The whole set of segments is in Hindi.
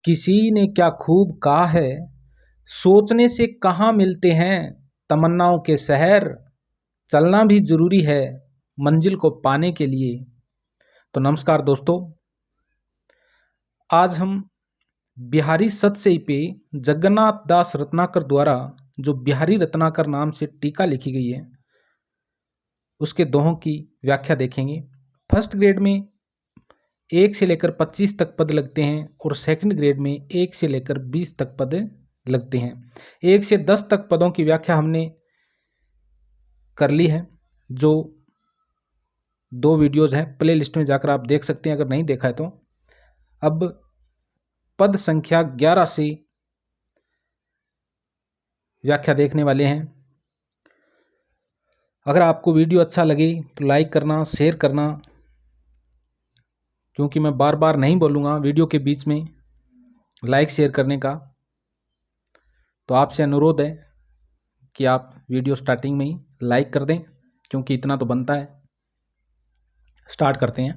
किसी ने क्या खूब कहा है, सोचने से कहाँ मिलते हैं तमन्नाओं के शहर। चलना भी जरूरी है मंजिल को पाने के लिए। तो नमस्कार दोस्तों, आज हम बिहारी सतसई पे जगन्नाथ दास रत्नाकर द्वारा जो बिहारी रत्नाकर नाम से टीका लिखी गई है उसके दोहों की व्याख्या देखेंगे। फर्स्ट ग्रेड में 1 से लेकर 25 तक पद लगते हैं और सेकंड ग्रेड में 1 से लेकर 20 तक पद लगते हैं। 1 से 10 तक पदों की व्याख्या हमने कर ली है, जो 2 वीडियोस हैं, प्ले लिस्ट में जाकर आप देख सकते हैं अगर नहीं देखा है तो। अब पद संख्या 11 से व्याख्या देखने वाले हैं। अगर आपको वीडियो अच्छा लगे तो लाइक करना, शेयर करना, क्योंकि मैं बार बार नहीं बोलूँगा वीडियो के बीच में लाइक शेयर करने का। तो आपसे अनुरोध है कि आप वीडियो स्टार्टिंग में ही लाइक कर दें, क्योंकि इतना तो बनता है। स्टार्ट करते हैं।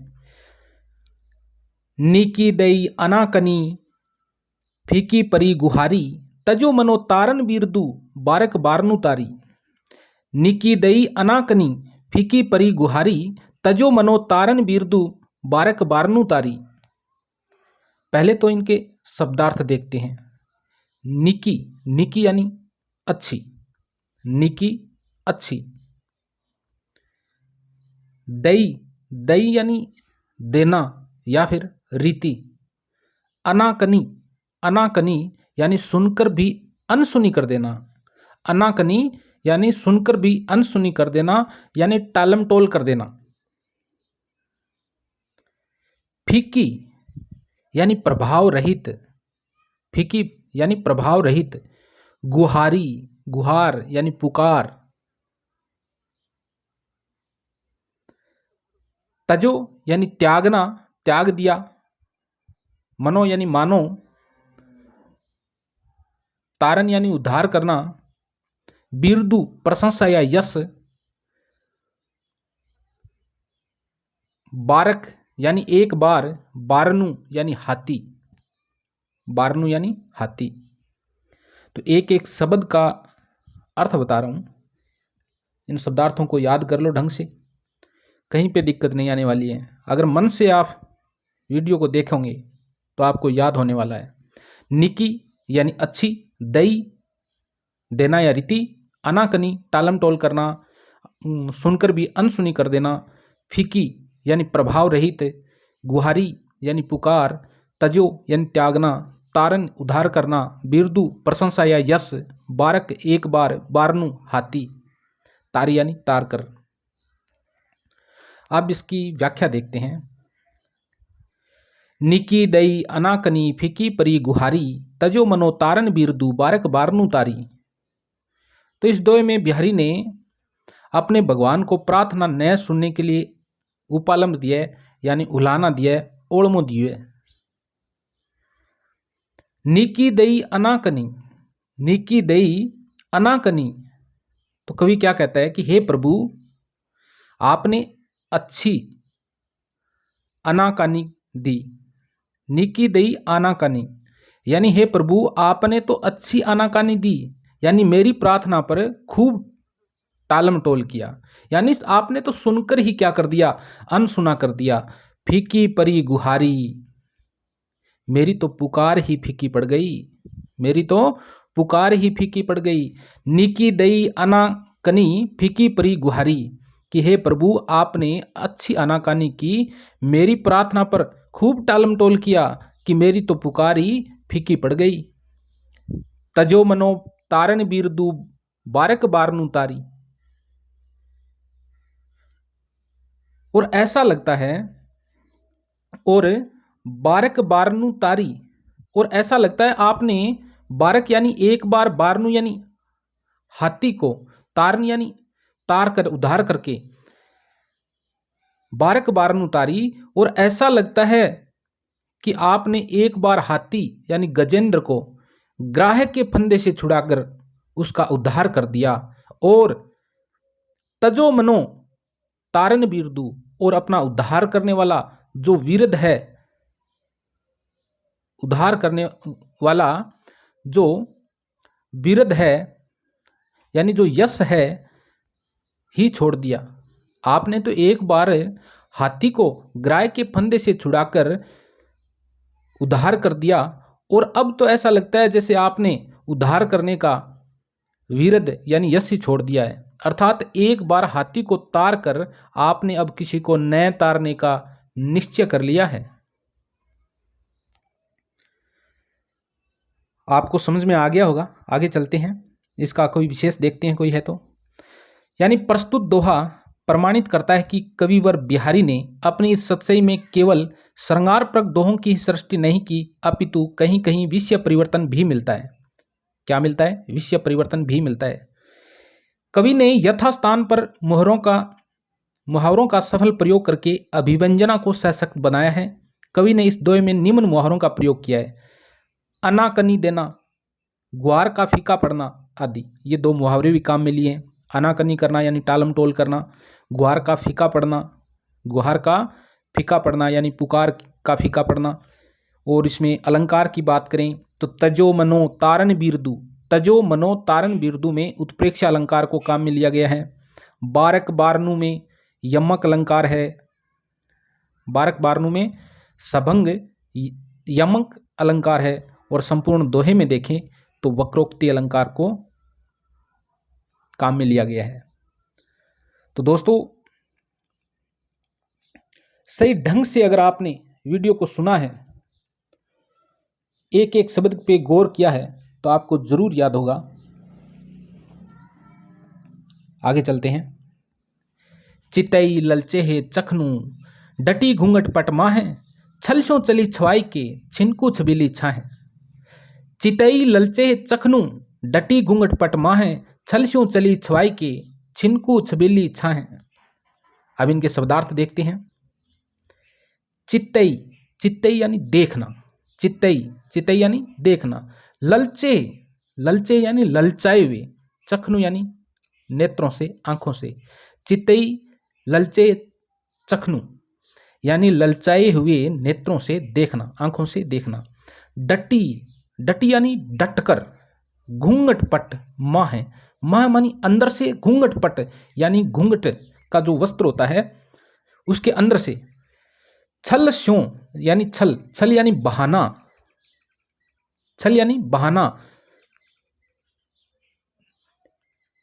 नीकी दई अनाकनी फीकी परी गुहारी, तजो मनो तारन बिरदू बारक बारनु तारी। नीकी दई अनाकनी फीकी परी गुहारी, तजो मनो तारन बिरदू बारक बारनु तारी। पहले तो इनके शब्दार्थ देखते हैं। निकी, निकी यानी अच्छी, निकी अच्छी। दई, दई यानी देना या फिर रीति। अनाकनी, अनाकनी यानी सुनकर भी अनसुनी कर देना। अनाकनी यानी सुनकर भी अनसुनी कर देना, यानी टालम टोल कर देना। फीकी यानी प्रभाव रहित, फीकी यानी प्रभाव रहित। गुहारी, गुहार यानी पुकार। तजो यानी त्यागना, त्याग दिया। मनो यानी मानो। तारन यानी उद्धार करना। बिरदु प्रशंसा या यश। बारक यानी एक बार। बारनु यानी हाथी, बारनु यानी हाथी। तो एक एक शब्द का अर्थ बता रहा हूं, इन शब्दार्थों को याद कर लो ढंग से, कहीं पे दिक्कत नहीं आने वाली है। अगर मन से आप वीडियो को देखोगे तो आपको याद होने वाला है। निकी यानी अच्छी, दई देना या रीति, अनाकनी टालम टोल करना, सुनकर भी अनसुनी कर देना, फीकी यानी प्रभाव रहित, गुहारी यानी पुकार, तजो यानी त्यागना, तारन उद्धार करना, बिरदु प्रशंसा या यश, बारक एक बार, बारनु हाथी, तारी यानी तार कर। अब इसकी व्याख्या देखते हैं। निकी दई अनाकनी फीकी परी गुहारी, तजो मनो तारन बिरदु बारक बारनु तारी। तो इस दोहे में बिहारी ने अपने भगवान को प्रार्थना न सुनने के लिए उपालंब दिया, यानी उलाना दिया, ओड़मो दिए। नीकी दई अनाकनी, नीकी दई अनाकनी, तो कवि क्या कहता है कि हे प्रभु, आपने अच्छी अनाकानी दी। नीकी दई अनाकानी यानी हे प्रभु, आपने तो अच्छी अनाकानी दी, यानी मेरी प्रार्थना पर खूब टालम टोल किया, यानी आपने तो सुनकर ही क्या कर दिया, अनसुना कर दिया। फीकी परी गुहारी, मेरी तो पुकार ही फीकी पड़ गई, मेरी तो पुकार ही फीकी पड़ गई। नीकी दई अनाकनी फीकी परी गुहारी, कि हे प्रभु, आपने अच्छी अनाकानी की, मेरी प्रार्थना पर खूब टालम टोल किया कि मेरी तो पुकार ही फीकी पड़ गई। तजो मनो तारन बिरदू बारक बारनु तारी। और ऐसा लगता है, और बारक बारनु तारी, और ऐसा लगता है आपने बारक यानी एक बार, बारनु यानी हाथी को, तारन यानी तार कर उद्धार करके, बारक बारनु तारी, और ऐसा लगता है कि आपने एक बार हाथी यानी गजेंद्र को ग्राह के फंदे से छुड़ाकर उसका उद्धार कर दिया। और तजो मनो तारन बिरदू, और अपना उद्धार करने वाला जो वीरद है, उद्धार करने वाला जो बिरध है यानी जो यश है ही छोड़ दिया। आपने तो एक बार हाथी को ग्राह के फंदे से छुड़ाकर उद्धार कर दिया और अब तो ऐसा लगता है जैसे आपने उद्धार करने का वीरद यानी यश ही छोड़ दिया है। अर्थात एक बार हाथी को तार कर आपने अब किसी को नए तारने का निश्चय कर लिया है। आपको समझ में आ गया होगा। आगे चलते हैं, इसका कोई विशेष देखते हैं कोई है तो। यानी प्रस्तुत दोहा प्रमाणित करता है कि कविवर बिहारी ने अपनी इस सतसई में केवल श्रृंगारप्रक दोहों की सृष्टि नहीं की, अपितु कहीं कहीं विषय परिवर्तन भी मिलता है। क्या मिलता है? विषय परिवर्तन भी मिलता है। कवि ने यथास्थान पर मुहावरों का सफल प्रयोग करके अभिव्यंजना को सशक्त बनाया है। कवि ने इस दोहे में निम्न मुहावरों का प्रयोग किया है: अनाकनी देना, ग्वार का फीका पड़ना आदि। ये दो मुहावरे भी काम में लिए हैं। अनाकनी करना यानी टालम टोल करना, ग्वार का फीका पड़ना, गुहार का फीका पड़ना यानी पुकार का फीका पड़ना। और इसमें अलंकार की बात करें तो तजो मनो तारन बिरदु, तजो मनो तारन बिरदु में उत्प्रेक्षा अलंकार को काम में लिया गया है। बारक बारनु में यमक अलंकार है। बारक बारनु में सभंग यमक अलंकार है। और संपूर्ण दोहे में देखें तो वक्रोक्ति अलंकार को काम में लिया गया है। तो दोस्तों, सही ढंग से अगर आपने वीडियो को सुना है, एक एक शब्द पे गौर किया है, तो आपको जरूर याद होगा। आगे चलते हैं। चितई ललचे है चखनू, डटी घूंघट पटमा है, छलसों चली छवाई के छिनकू छबीली छा है। चितई ललचे चखनू, डटी घूंघट पटमा है, छलसों चली छवाई के छिनकू छबीली छा है। अब इनके शब्दार्थ देखते हैं। चित्तई, चित्तई यानी देखना, चित्तई, चित्तई यानी देखना। ललचे, ललचे यानी ललचाए हुए। चखनू यानी नेत्रों से, आंखों से। चित्तई ललचे चखनू यानी ललचाए हुए नेत्रों से देखना, आंखों से देखना। डटी, डटी यानी डटकर। घूंघट पट माँ है, माँ मानी अंदर से, घूंघट पट यानी घूंघट का जो वस्त्र होता है उसके अंदर से। छल स्यों यानी छल, छल यानी बहाना, छल यानी बहाना।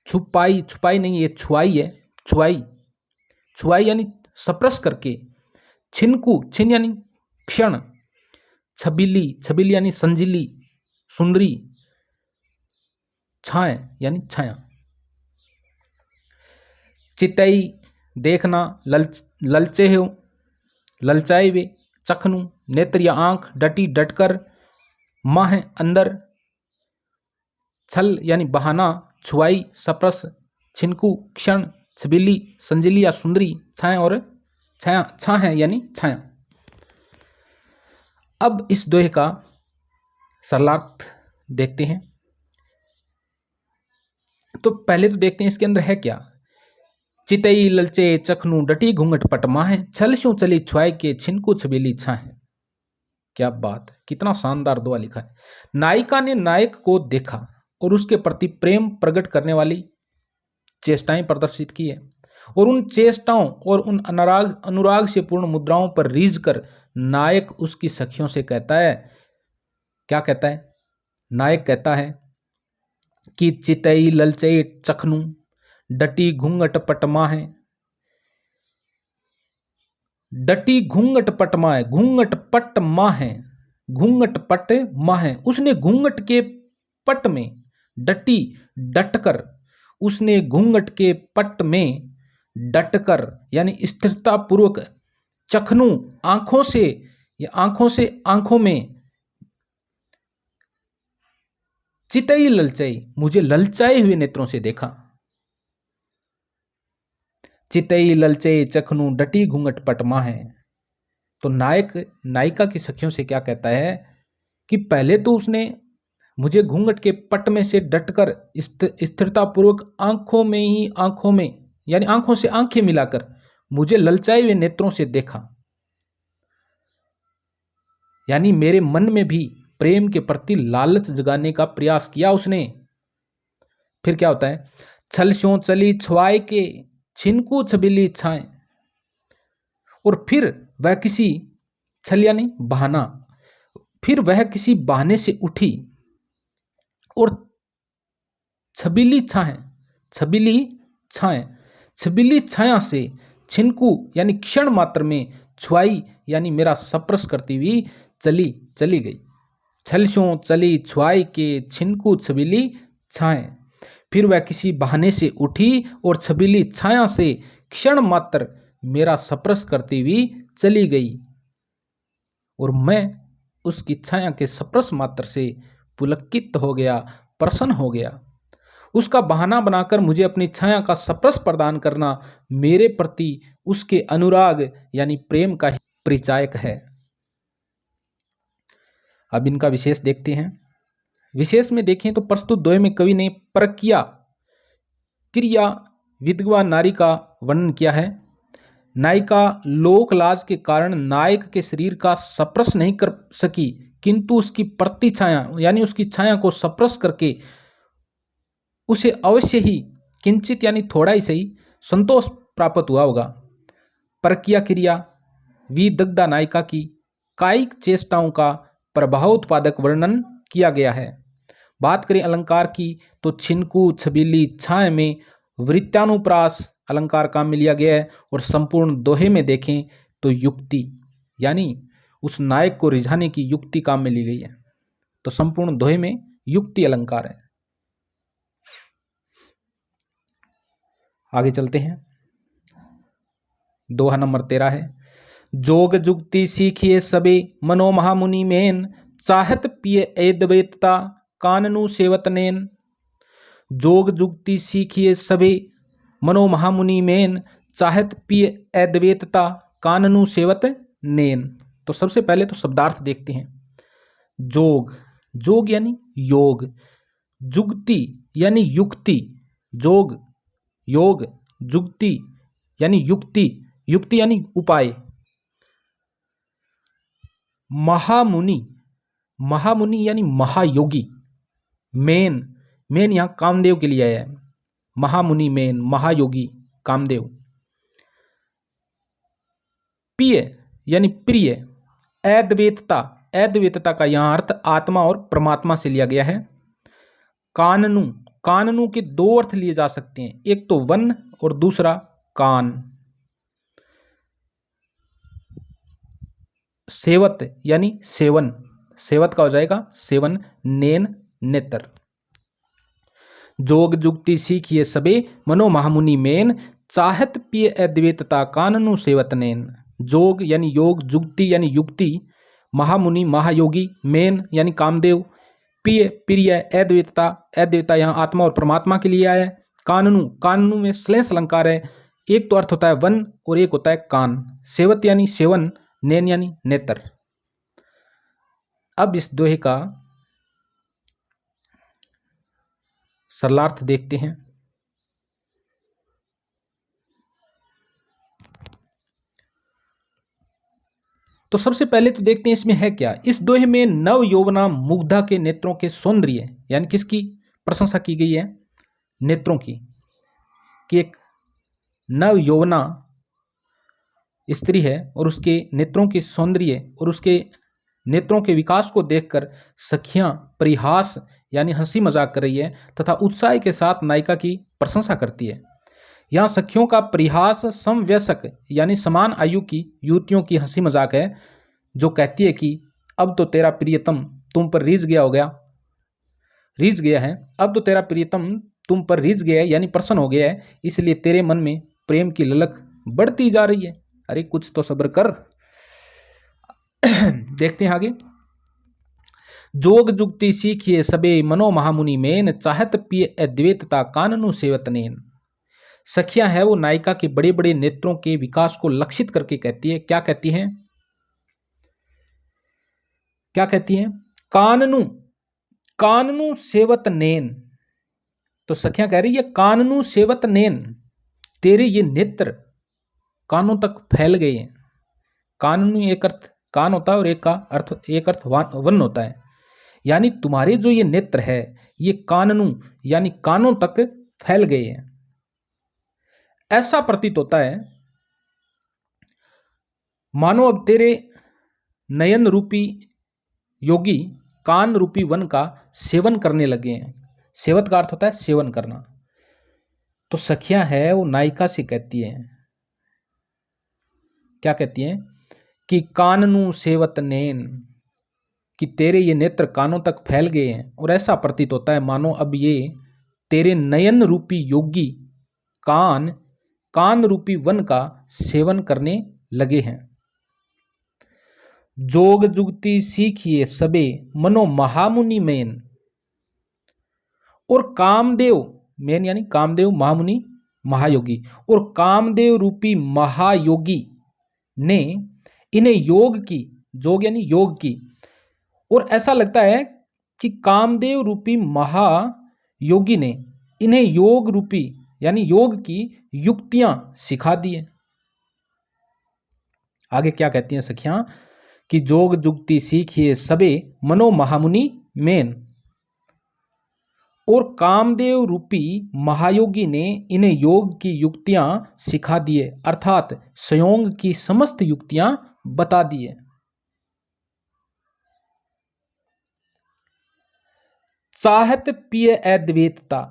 छुपाई, छुपाई नहीं, ये छुआई है, छुआई, छुआई यानी सप्रस करके। छिनकू, छिन यानी क्षण। छबीली, छबीली यानी संजीली, सुंदरी। छाए यानी छाया। चितई देखना, ललचे हो, ललचाए वे। चखनू नेत्र या आंख, डटी डटकर, माँ है अंदर। छल यानी बहाना, छुआई सप्रस, छिनकू क्षण, छबीली संजीली या सुंदरी, छाया और छाया, छा है यानी छाया। अब इस दोहे का सरलार्थ देखते हैं। तो पहले तो देखते हैं इसके अंदर है क्या। चितई ललचे चखनू, डटी घूंघट पटमा है, छल स्यों चली छुआई के छिनकू छबीली छा है। क्या बात है, कितना शानदार दुआ लिखा है। नायिका ने नायक को देखा और उसके प्रति प्रेम प्रकट करने वाली चेष्टाएं प्रदर्शित की है, और उन चेष्टाओं और उन अनुराग से पूर्ण मुद्राओं पर रीझ कर नायक उसकी सखियों से कहता है, क्या कहता है? नायक कहता है कि चितई ललचे चखनू, डटी घूंघट पटमा है। डटी घूंघट पट माँ है, घूंघट पट माँ है, घूंघट पट माँ है। उसने घूंघट के पट में डटी डटकर, उसने घूंघट के पट में डटकर यानी स्थिरता पूर्वक, चखनू आंखों से या आंखों से आंखों में, चितई ललचाई मुझे ललचाए हुए नेत्रों से देखा। चितई ललचे चखनू, डटी घूंघट पट माँ है। तो नायक नायिका की सखियों से क्या कहता है कि पहले तो उसने मुझे घूंघट के पट में से डटकर स्थिरता पूर्वक आंखों में ही आंखों में यानी आंखों से आंखें मिलाकर मुझे ललचाए हुए नेत्रों से देखा। यानी मेरे मन में भी प्रेम के प्रति लालच जगाने का प्रयास किया उसने। फिर क्या होता है, छल स्यों चली छुआए के छिनकू छबिली छाए। और फिर वह किसी, छल यानी बहाना, फिर वह किसी बहाने से उठी और छबीली छाए, छबीली छाए, छबीली छाया से छिनकू यानी क्षण मात्र में, छुआई यानी मेरा सप्रश करती हुई चली चली गई। छल स्यों चली छुआई के छिनकू छबीली छाए। फिर वह किसी बहाने से उठी और छबीली छाया से क्षण मात्र मेरा सप्रश करती हुई चली गई, और मैं उसकी छाया के सप्रश मात्र से पुलकित हो गया, प्रसन्न हो गया। उसका बहाना बनाकर मुझे अपनी छाया का सप्रश प्रदान करना मेरे प्रति उसके अनुराग यानी प्रेम का ही परिचायक है। अब इनका विशेष देखते हैं। विशेष में देखें तो प्रस्तुत दोहे में कवि ने परकिया क्रिया विधवा नारी का वर्णन किया है। नायिका लोक लाज के कारण नायक के शरीर का सप्रश नहीं कर सकी, किंतु उसकी प्रति छाया यानी उसकी छाया को सप्रश करके उसे अवश्य ही किंचित यानी थोड़ा ही सही संतोष प्राप्त हुआ होगा। परकिया क्रिया विदग्धा नायिका की कायिक चेष्टाओं का प्रभाव उत्पादक वर्णन किया गया है। बात करें अलंकार की तो छिनकू छबीली छाया में वृत्तानुप्रास अलंकार काम में लिया गया है, और संपूर्ण दोहे में देखें तो युक्ति यानी उस नायक को रिझाने की युक्ति काम में ली गई है। तो संपूर्ण दोहे में युक्ति अलंकार है। आगे चलते हैं। दोहा नंबर 13 है, जोग जुक्ति सीखिए सबे मनो महामुनि मेन, चाहत पिए अद्वैतता काननु सेवत नेन। जोग जुक्ति सीखिए सबे मनो महामुनि मेन, चाहत पिए अद्वैतता काननु सेवत नेन। तो सबसे पहले तो शब्दार्थ देखते हैं। जोग, जोग यानी योग, जुक्ति यानी युक्ति, जोग योग, जुक्ति यानी युक्ति, युक्ति यानी उपाय। महामुनि, महामुनि यानी महायोगी। मेन, मेन यहां कामदेव के लिए आया है। महामुनि मेन, महायोगी कामदेव। प्रिय यानी प्रिय। अद्वैतता, अद्वैतता का यहां अर्थ आत्मा और परमात्मा से लिया गया है। काननु, काननु के दो अर्थ लिए जा सकते हैं, एक तो वन और दूसरा कान। सेवत यानी सेवन, सेवत का हो जाएगा सेवन। नेन नेत्र। जोग जुक्ति सीखिए सबे मनो महामुनि मेन, चाहत पिय अद्वैतता काननु सेवत नेन। जोग यानी योग, जुक्ति यानी युक्ति, महामुनि महायोगी, मेन यानी कामदेव, प्रिय प्रिय, अद्वैतता, अद्वैतता यहाँ आत्मा और परमात्मा के लिए आया है। काननु, काननु में श्लेष अलंकार है, एक तो अर्थ होता है वन और एक होता है कान। सेवत यानी सेवन, नेन यानी नेत्र। अब इस दोहे का सरलार्थ देखते हैं। तो सबसे पहले तो देखते हैं इसमें है क्या। इस दोहे में नव यौवना मुग्धा के नेत्रों के सौंदर्य यानी किसकी प्रशंसा की गई है? नेत्रों की, कि एक नव यौवना स्त्री है और उसके नेत्रों के सौंदर्य और उसके नेत्रों के विकास को देखकर सखियां परिहास यानी हंसी मजाक कर रही है तथा उत्साह के साथ नायिका की प्रशंसा करती है। यहाँ सखियों का परिहास समवयस्क यानी समान आयु की युवतियों की हंसी मजाक है, जो कहती है कि अब तो तेरा प्रियतम तुम पर रीझ गया है, अब तो तेरा प्रियतम तुम पर रीझ गया है यानी प्रसन्न हो गया है, इसलिए तेरे मन में प्रेम की ललक बढ़ती जा रही है। अरे कुछ तो सब्र कर। देखते हैं आगे। जोग जुक्ति सीखिए सबे मनो महामुनि मेन, चाहत पिय अद्वैतता काननु सेवत नेन। सखियां है वो नायिका के बड़े बड़े नेत्रों के विकास को लक्षित करके कहती है। क्या कहती हैं? क्या कहती हैं? काननु, काननु सेवत नेन। तो सखियां कह रही है काननु सेवत नेन, तेरे ये नेत्र कानों तक फैल गए हैं। काननु एक अर्थ कान होता है और एक अर्थ वन होता है। यानी तुम्हारे जो ये नेत्र है ये काननू यानी कानों तक फैल गए हैं। ऐसा प्रतीत होता है मानो अब तेरे नयन रूपी योगी कान रूपी वन का सेवन करने लगे हैं। सेवत का अर्थ होता है सेवन करना। तो सखियां है वो नायिका से कहती है, क्या कहती हैं कि काननू सेवत नैन, कि तेरे ये नेत्र कानों तक फैल गए हैं और ऐसा प्रतीत होता है मानो अब ये तेरे नयन रूपी योगी कान रूपी वन का सेवन करने लगे हैं। जोग जुगती सीखिए सबे मनो महामुनि मेन, और कामदेव मेन यानी कामदेव महामुनि महायोगी, और कामदेव रूपी महायोगी ने इन्हें योग की, जोग यानी योग की, और ऐसा लगता है कि कामदेव रूपी महायोगी ने इन्हें योग रूपी यानी योग की युक्तियां सिखा दी है। आगे क्या कहती हैं सखियां कि जोग जुगती सीखिए सबे मनो महामुनि मेन, और कामदेव रूपी महायोगी ने इन्हें योग की युक्तियां सिखा दिए, अर्थात संयोग की समस्त युक्तियां बता दिए। चाहत पिय अद्वैतता,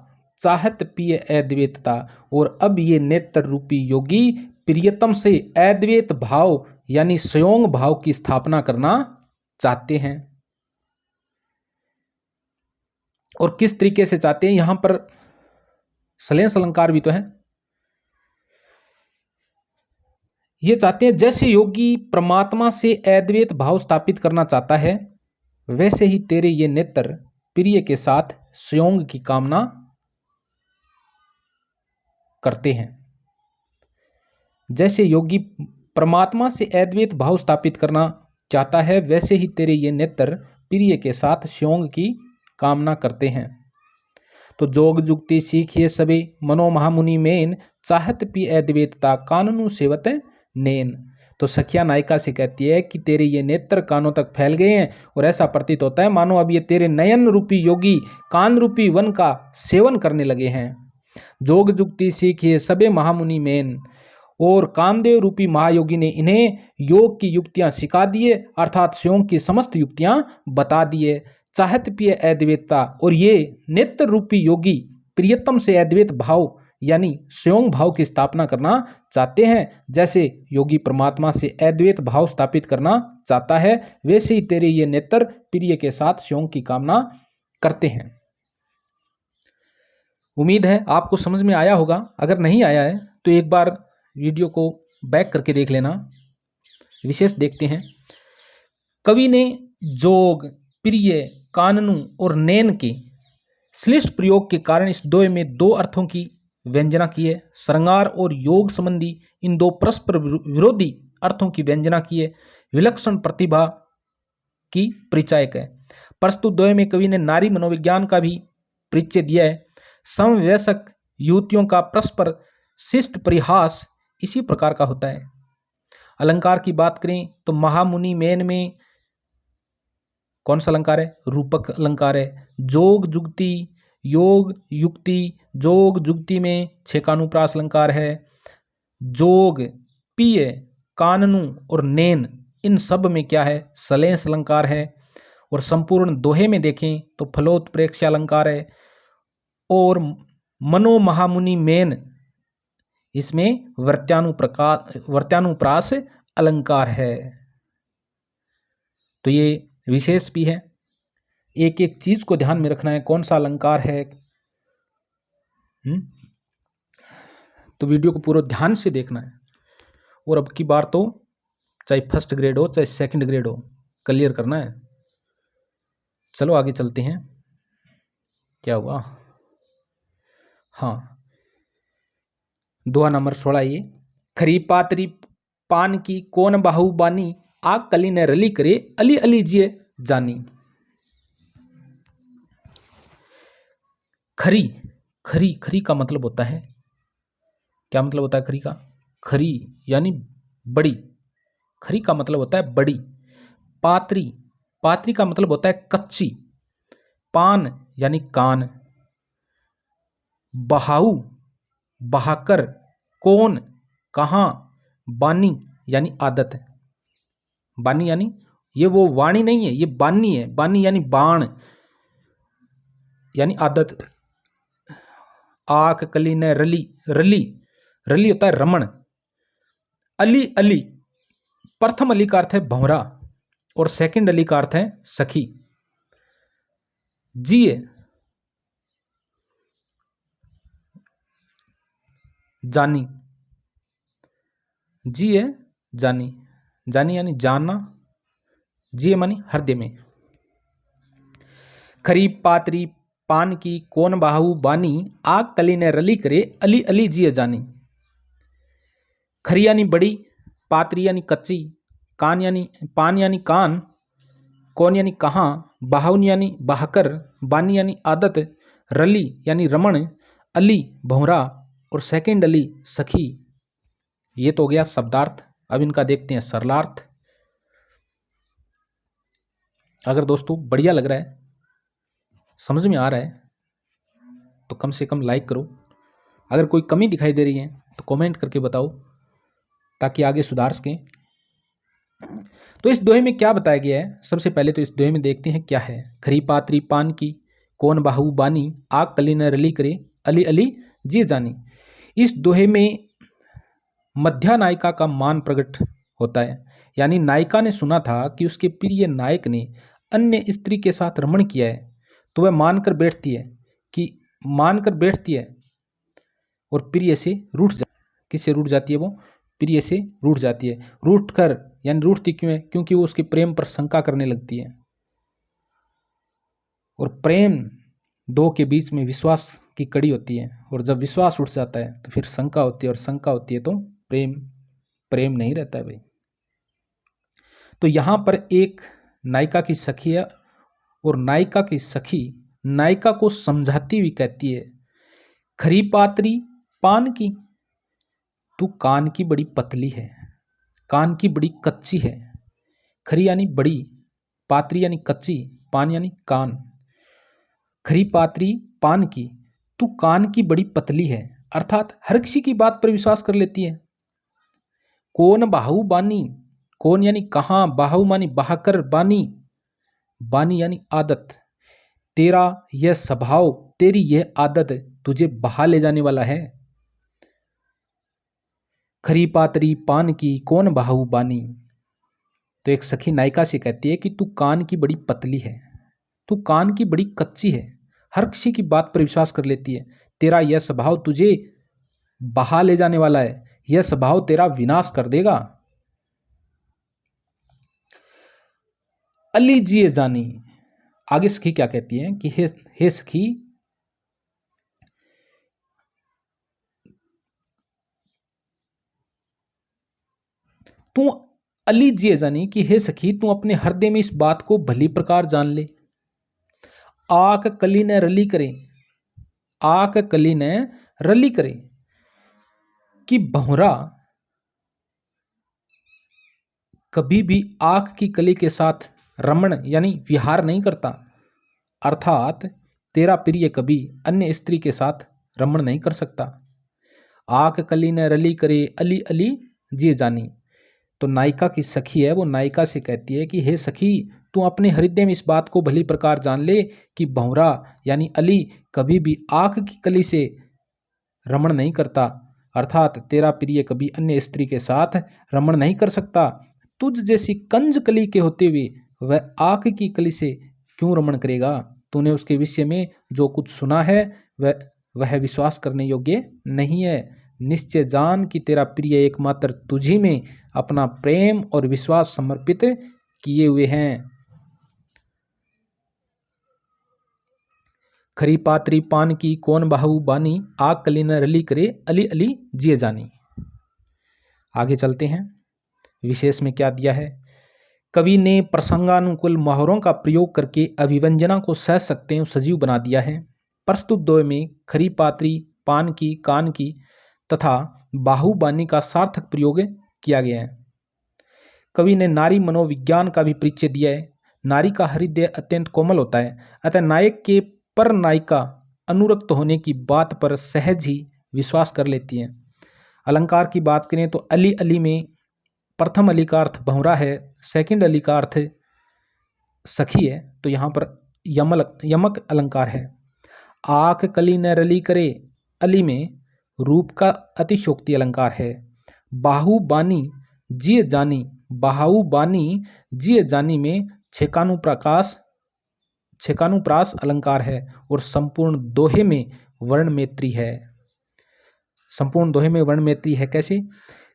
चाहत पिय अद्वैतता, और अब ये नेत्र रूपी योगी प्रियतम से अद्वैत भाव यानी संयोग भाव की स्थापना करना चाहते हैं। और किस तरीके से चाहते हैं, यहां पर सलेंस अलंकार भी तो है। ये चाहते हैं जैसे योगी परमात्मा से अद्वैत भाव स्थापित करना चाहता है, वैसे ही तेरे ये नेत्र प्रिय के साथ संयोग की कामना करते हैं। जैसे योगी परमात्मा से अद्वैत भाव स्थापित करना चाहता है, वैसे ही तेरे ये नेत्र प्रिय के साथ संयोग की कामना करते हैं। तो जोग जुक्ति सीखिए सबे मनो महामुनि मेन, चाहत पी अद्वैतता कानूनु सेवत नैन। तो सखिया नायिका से कहती है कि तेरे ये नेत्र कानों तक फैल गए हैं और ऐसा प्रतीत होता है मानो अब ये तेरे नयन रूपी योगी कान रूपी वन का सेवन करने लगे हैं। जोग जुक्ति सीखिए सबे महामुनि मेन, और कामदेव रूपी महायोगी ने इन्हें योग की युक्तियां सिखा दिए, अर्थात संयोग की समस्त युक्तियां बता दिए। चाहत पिय अद्वैतता, और ये नेत्र रूपी योगी प्रियतम से अद्वैत भाव यानी संयोग भाव की स्थापना करना चाहते हैं। जैसे योगी परमात्मा से अद्वैत भाव स्थापित करना चाहता है, वैसे ही तेरे ये नेत्र प्रिय के साथ संयोग की कामना करते हैं। उम्मीद है आपको समझ में आया होगा। अगर नहीं आया है तो एक बार वीडियो को बैक करके देख लेना। विशेष देखते हैं। कवि ने जोग, प्रिय, काननू और नैन के श्लिष्ट प्रयोग के कारण इस दोहे में दो अर्थों की व्यंजना की है। श्रृंगार और योग संबंधी इन दो परस्पर विरोधी अर्थों की व्यंजना की है। विलक्षण प्रतिभा की परिचायक है। प्रस्तुत दोहे में कवि ने नारी मनोविज्ञान का भी परिचय दिया है। समवयस्क युवतियों का परस्पर शिष्ट परिहास इसी प्रकार का होता है। अलंकार की बात करें तो महामुनि मेन में कौन सा अलंकार है? रूपक अलंकार है। जोग जुक्ति, योग युक्ति, जोग जुक्ति में छेकानुप्रास अलंकार है। जोग, पिय, काननू और नैन इन सब में क्या है? सलेंस अलंकार है। और संपूर्ण दोहे में देखें तो फलोत्प्रेक्ष्य अलंकार है। और मनो महामुनि मेन इसमें वर्त्यानुप्रास अलंकार है। तो ये विशेष भी है। एक एक चीज को ध्यान में रखना है, कौन सा अलंकार है। तो वीडियो को पूरा ध्यान से देखना है। और अब की बार तो चाहे फर्स्ट ग्रेड हो चाहे सेकंड ग्रेड हो, क्लियर करना है। चलो आगे चलते हैं। क्या हुआ? हाँ, दोहा नंबर 16 ये। खरी पातरी पान की कौन बाहु बानी, आग कली ने रली करे अली अली जिए जानी। खरी, खरी, खरी का मतलब होता है, क्या मतलब होता है खरी का? खरी यानी बड़ी। खरी का मतलब होता है बड़ी। पात्री, पात्री का मतलब होता है कच्ची। पान यानी कान। बहाऊ, बहाकर, कौन, कहाँ। बानी यानी आदत। बानी यानी ये वो वाणी नहीं है, ये बानी है। बानी यानी बाण यानी आदत। आक कली ने रली, रली, रली होता है रमण। अली, अली, प्रथम अली का अर्थ है भंवरा और सेकंड अली का अर्थ है सखी। जिए, जानी, जिए जानी, जानी यानी जानना, जिए मानी हृदय में। खरी पात्री पान की कौन बाहू बानी, आग कली ने रली करे, अली अली जिए जानी। खरी यानी बड़ी, पात्री यानी कच्ची, कान यानी पान यानी कान, कौन यानी कहाँ, बाहुन यानी बहाकर, बानी यानी आदत, रली यानी रमण, अली भंवरा और सेकंड अली सखी। ये तो हो गया शब्दार्थ। अब इनका देखते हैं सरलार्थ। अगर दोस्तों बढ़िया लग रहा है, समझ में आ रहा है, तो कम से कम लाइक करो। अगर कोई कमी दिखाई दे रही है तो कमेंट करके बताओ ताकि आगे सुधार सकें। तो इस दोहे में क्या बताया गया है, सबसे पहले तो इस दोहे में देखते हैं क्या है। खरी पात्री पान की कौन बाहू बानी, आग कली न रली करे, अली अली जिए जानी। इस दोहे में मध्या नायिका का मान प्रकट होता है। यानी नायिका ने सुना था कि उसके प्रिय नायक ने अन्य स्त्री के साथ रमण किया है, तो वह मानकर बैठती है और प्रिय से किससे रूठ जाती है? वो प्रिय से रूठ जाती है। रूठ कर यानी रूठती क्यों है? क्योंकि वो उसके प्रेम पर शंका करने लगती है। और प्रेम दो के बीच में विश्वास की कड़ी होती है, और जब विश्वास उठ जाता है तो फिर शंका होती है, और शंका होती है तो प्रेम नहीं रहता है भाई। तो यहां पर एक नायिका की सखी है, और नायिका की सखी नायिका को समझाती हुई कहती है, खरी पात्री पान की, तू कान की बड़ी पतली है, कान की बड़ी कच्ची है। खरी यानी बड़ी, पात्री यानी कच्ची, पान यानी कान। खरी पात्री पान की, तू कान की बड़ी पतली है, अर्थात हर किसी की बात पर विश्वास कर लेती है। कौन बाहु बानी, कौन यानी कहाँ, बाहु मानी बहाकर, बानी, बानी यानी आदत। तेरा यह स्वभाव, तेरी यह आदत तुझे बहा ले जाने वाला है। खरी पात्री पान की कौन बाहु बानी। तो एक सखी नायिका से कहती है कि तू कान की बड़ी पतली है, तू कान की बड़ी कच्ची है, हर किसी की बात पर विश्वास कर लेती है। तेरा यह स्वभाव तुझे बहा ले जाने वाला है, यह स्वभाव तेरा विनाश कर देगा। अली जिए जानी। आगे सखी क्या कहती है कि हे सखी, तू अली जिए जानी, कि हे सखी तू अपने हृदय में इस बात को भली प्रकार जान ले। आक कली ने रली करे, आक कली ने रली करे, कि भंवरा कभी भी आंख की कली के साथ रमण यानी विहार नहीं करता। अर्थात तेरा प्रिय कभी अन्य स्त्री के साथ रमण नहीं कर सकता। आंख कली ने रली करे, अली अली जिए जानी। तो नायिका की सखी है, वो नायिका से कहती है कि हे सखी, तू अपने हृदय में इस बात को भली प्रकार जान ले कि भंवरा यानी अली कभी भी आंख की कली से रमण नहीं करता। अर्थात तेरा प्रिय कभी अन्य स्त्री के साथ रमण नहीं कर सकता। तुझ जैसी कंज कली के होते हुए वह आंख की कली से क्यों रमण करेगा? तूने उसके विषय में जो कुछ सुना है वह विश्वास करने योग्य नहीं है। निश्चय जान कि तेरा प्रिय एकमात्र तुझी में अपना प्रेम और विश्वास समर्पित किए हुए हैं। खरी पात्री पान की कौन बाहु बानी, आग कली न रली करे, अली अली जिए जानी। आगे चलते हैं, विशेष में क्या दिया है। कवि ने प्रसंगानुकूल मोहरों का प्रयोग करके अभिव्यंजना को सह सकते हैं सजीव बना दिया है। प्रस्तुत दोहे में खरी पात्री पान की, कान की तथा बाहु बानी का सार्थक प्रयोग किया गया है। कवि ने नारी मनोविज्ञान का भी परिचय दिया है। नारी का हृदय अत्यंत कोमल होता है, अतः नायक के पर नायिका अनुरक्त होने की बात पर सहज ही विश्वास कर लेती है। अलंकार की बात करें तो अली अली में प्रथम अली का अर्थ भंवरा है, सेकंड अली का अर्थ सखी है, तो यहाँ पर यमक अलंकार है। आंख कली न रली करे अली में रूप का अतिशोक्ति अलंकार है। बाहु बानी जिय जानी, बाहु बानी जिय जानी में छेकानुप्रास अलंकार है और संपूर्ण दोहे में वर्ण मैत्री है। संपूर्ण दोहे में वर्ण मैत्री है कैसे?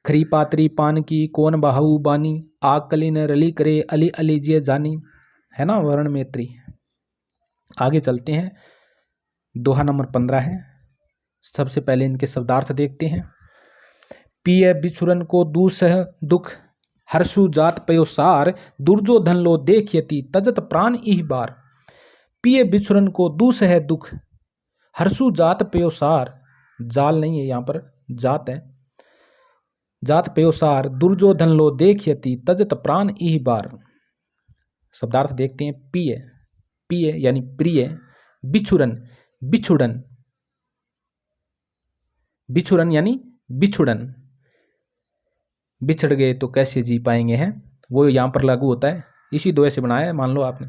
खरी पात्री पान की कौन बाहु बानी, आग कली न रली करे अली अली जिय जानी, है ना वर्ण मैत्री। आगे चलते हैं, दोहा नंबर 15 है। सबसे पहले इनके शब्दार्थ देखते हैं। पिय बिछुरन को दूसह दुख, हर्षु जात पयो सार, दुर्जोधन लो देखयति तजत प्राण इह बार। पिय बिछुरन को दूसह दुख, हर्षु जात पयो सार, जाल नहीं है यहाँ पर, जात है, जात पयो सार, दुर्जोधन लो देखयति तजत प्राण इह बार। शब्दार्थ देखते हैं। पिय, पिय यानी प्रिय, बिछुरन बिछुड़न, बिछुरन यानी बिछुड़न, बिछड़ गए तो कैसे जी पाएंगे हैं, वो यहां पर लागू होता है। इसी दोहे से बनाया है, मान लो आपने।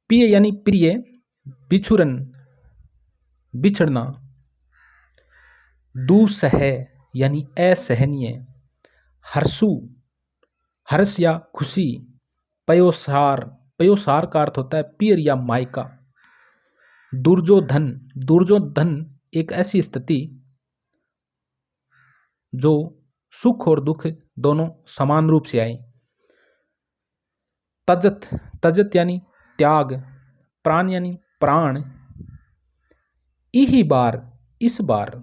प्रिय यानी प्रिय, बिछुरन बिछड़ना, दुसह यानी असहनीय, हर्षु हर्ष या खुशी, पयोसार, पयोसार का अर्थ होता है पीर या मायका। दुर्जोधन, दुर्जोधन एक ऐसी स्थिति जो सुख और दुख दोनों समान रूप से आए। तजत, तजत यानी त्याग, प्राण यानी प्राण, इही बार इस बार,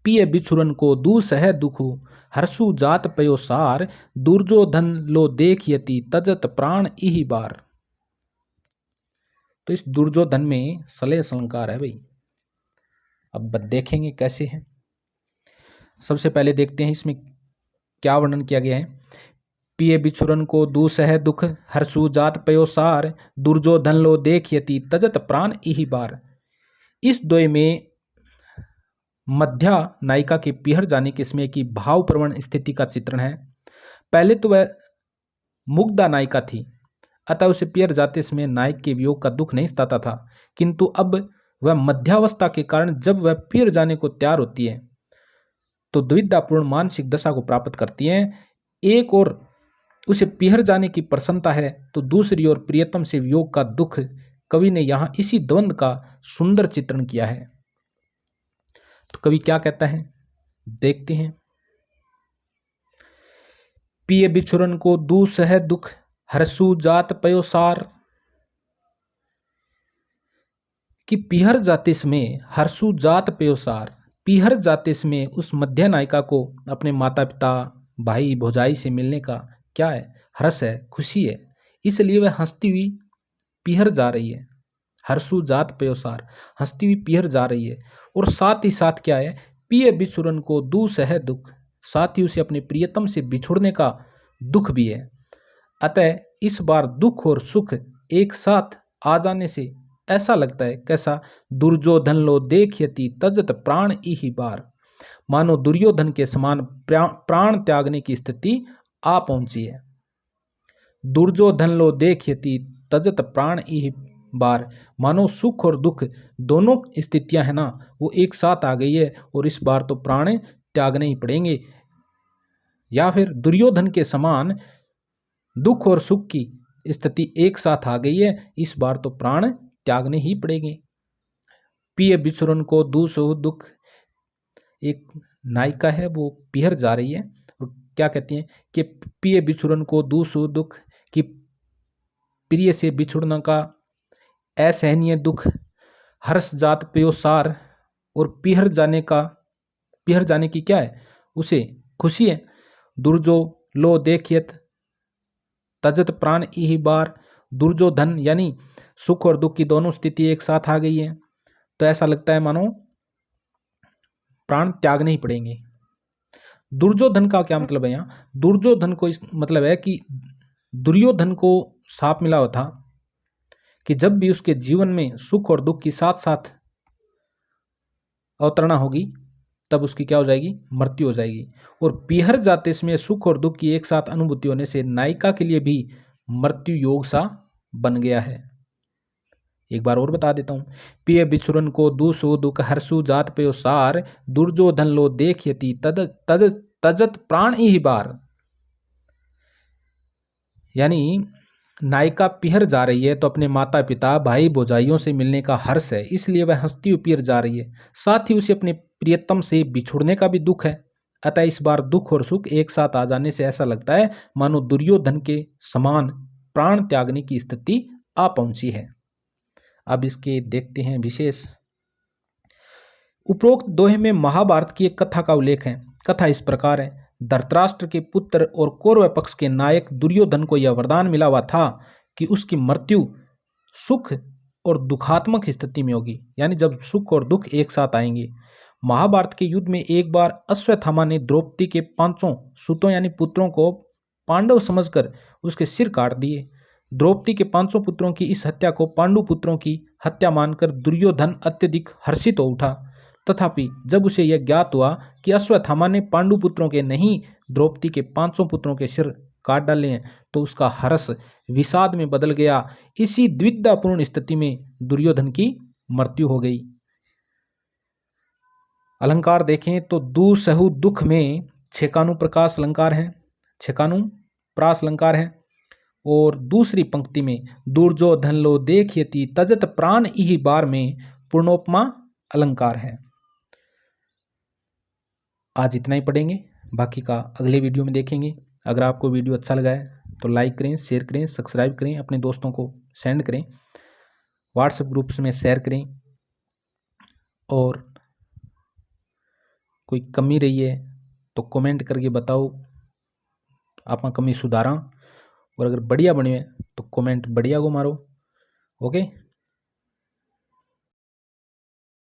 पिय बिछुरन को दूसह दुखु, हर्षु जात पयो सार, दुर्जोधन लो देखयति तजत प्राण इही बार। तो इस दुर्जोधन में सलेस अलंकार है भाई। अब देखेंगे कैसे है। सबसे पहले देखते हैं इसमें क्या वर्णन किया गया है। पिय बिछुरन को दूसह दुख, हर्षु जात पयो सार, दुर्जोधन लो देखयति तजत प्राण इही बार। इस दोहे में मध्या नायिका के पिहर जाने के समय की भावप्रवण स्थिति का चित्रण है। पहले तो वह मुग्धा नायिका थी, अतः उसे पियर जाते समय नायक के वियोग का दुख नहीं सताता था, किंतु अब वह मध्यावस्था के कारण जब वह पियर जाने को तैयार होती है तो दुविधापूर्ण मानसिक दशा को प्राप्त करती है। एक और उसे पिहर जाने की प्रसन्नता है तो दूसरी ओर प्रियतम से वियोग का दुख। कवि ने यहाँ इसी द्वंद्व का सुंदर चित्रण किया है। तो कवि क्या कहता है देखते हैं। पिय बिछुरन को दूसह दुख, हर्षु जात पयो सार, कि पिहर जाते समय हर्षु जात पयो सार, पिहर जाते समय उस मध्य नायिका को अपने माता पिता भाई भौजाई से मिलने का क्या है, हर्ष है, खुशी है, इसलिए वह हंसती हुई पिहर जा रही है। हर्षु जात पयो सार, हंसती हुई पिहर जा रही है। और साथ ही साथ क्या है, पिय बिछुरन को दूसह दुख, साथ ही उसे अपने प्रियतम से बिछुड़ने का दुख भी है। अतः इस बार दुख और सुख एक साथ आ जाने से ऐसा लगता है कैसा, दुर्योधन लो देखयति तजत प्राण इही बार, मानो दुर्योधन के समान प्राण त्यागने की स्थिति आ पहुंची है। दुर्योधन लो देखयति तजत प्राण इही बार, मानो सुख और दुख दोनों स्थितियां है ना वो एक साथ आ गई है और इस बार तो प्राण त्यागने ही पड़ेंगे। या फिर दुर्योधन के समान दुख और सुख की स्थिति एक साथ आ गई है, इस बार तो प्राण त्यागने ही पड़ेंगे। पिय बिछुरन को दूसो दुख, एक नायिका है वो पिहर जा रही है और क्या कहती है कि पिय बिछुरन को दूसो दुख, कि प्रिय से बिछुड़ना का असहनीय दुख, हर्ष जात पयो सार, और पिहर जाने की क्या है उसे खुशी है। दुर्जो लो देखियत तजत प्राण इही बार, दुर्जोधन यानी सुख और दुख की दोनों स्थिति एक साथ आ गई है तो ऐसा लगता है मानो प्राण त्यागने ही पड़ेंगे। दुर्योधन का क्या मतलब है यहाँ? दुर्योधन को इस मतलब है कि दुर्योधन को शाप मिला हुआ था कि जब भी उसके जीवन में सुख और दुख की साथ साथ अवतरणा होगी तब उसकी क्या हो जाएगी? मृत्यु हो जाएगी। और पीहर जाते इसमें सुख और दुख की एक साथ अनुभूति होने से नायिका के लिए भी मृत्यु योग सा बन गया है। एक बार और बता देता हूं। पिय बिछुरन को दूसो दुख हर्षु जात पे सार, दुर्योधन लो देखयति तद तज तजत प्राण ही बार। यानी नायिका पिहर जा रही है तो अपने माता पिता भाई भौजाइयों से मिलने का हर्ष है, इसलिए वह हंसती हुई पिहर जा रही है। साथ ही उसे अपने प्रियतम से बिछुड़ने का भी दुख है। अतः इस बार दुख और सुख एक साथ आ जाने से ऐसा लगता है मानो दुर्योधन के समान प्राण त्यागने की स्थिति आ पहुंची है। अब इसके देखते हैं विशेष। उपरोक्त दोहे में महाभारत की एक कथा का उल्लेख है। कथा इस प्रकार है। धृतराष्ट्र के पुत्र और कौरव पक्ष के नायक दुर्योधन को यह वरदान मिला हुआ था कि उसकी मृत्यु सुख और दुखात्मक स्थिति में होगी, यानी जब सुख और दुख एक साथ आएंगे। महाभारत के युद्ध में एक बार अश्वत्थामा ने द्रौपदी के 5 सुतों यानी पुत्रों को पांडव समझकर उसके सिर काट दिए। द्रौपदी के 5 पुत्रों की इस हत्या को पांडु पुत्रों की हत्या मानकर दुर्योधन अत्यधिक हर्षित हो उठा। तथापि जब उसे यह ज्ञात हुआ कि अश्वत्थामा ने पांडु पुत्रों के नहीं द्रौपदी के 5 पुत्रों के सिर काट डाले हैं तो उसका हर्ष विषाद में बदल गया। इसी द्विधापूर्ण स्थिति में दुर्योधन की मृत्यु हो गई। अलंकार देखें तो दुसहु दुख में छेकानु प्रकाश अलंकार है, छेकानु प्रास अलंकार है। और दूसरी पंक्ति में दुर्योधन लो देखयति तजत प्राण इहि बार में पूर्णोपमा अलंकार है। आज इतना ही पढ़ेंगे, बाकी का अगले वीडियो में देखेंगे। अगर आपको वीडियो अच्छा लगा है तो लाइक करें, शेयर करें, सब्सक्राइब करें, अपने दोस्तों को सेंड करें, व्हाट्सएप ग्रुप्स में शेयर करें। और कोई कमी रही है तो कमेंट करके बताओ, आप कमी सुधारा। और अगर बढ़िया बने तो कमेंट बढ़िया को मारो। ओके।